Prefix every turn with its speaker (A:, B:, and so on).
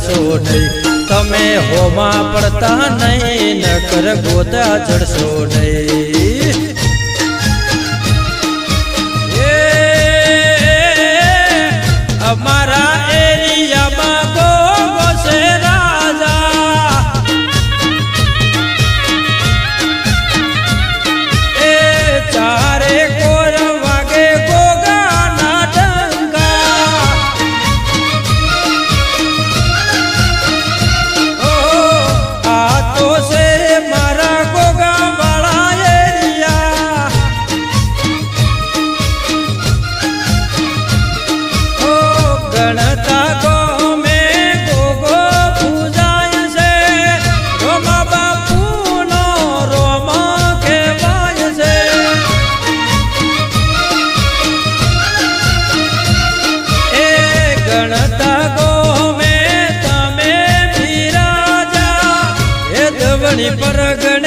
A: ચડશો નહીં તમે હોમાં પડતા નહીં નકર ગોદા ચડશો નહીં અમારા એરિયામાં ગોગો છે રાજા એ ચારે કોર વાગે ગોગાના ડંકા ઓ આ તો છે મારા ગોગા વાળા એરિયા ગણતા ગોમે ગોગો પૂજાય છે રોમા બાપુનો રોમા કહેવાય છે એ ગણતા ગોમે તમે બિરાજા એ ધવણી પર ગણ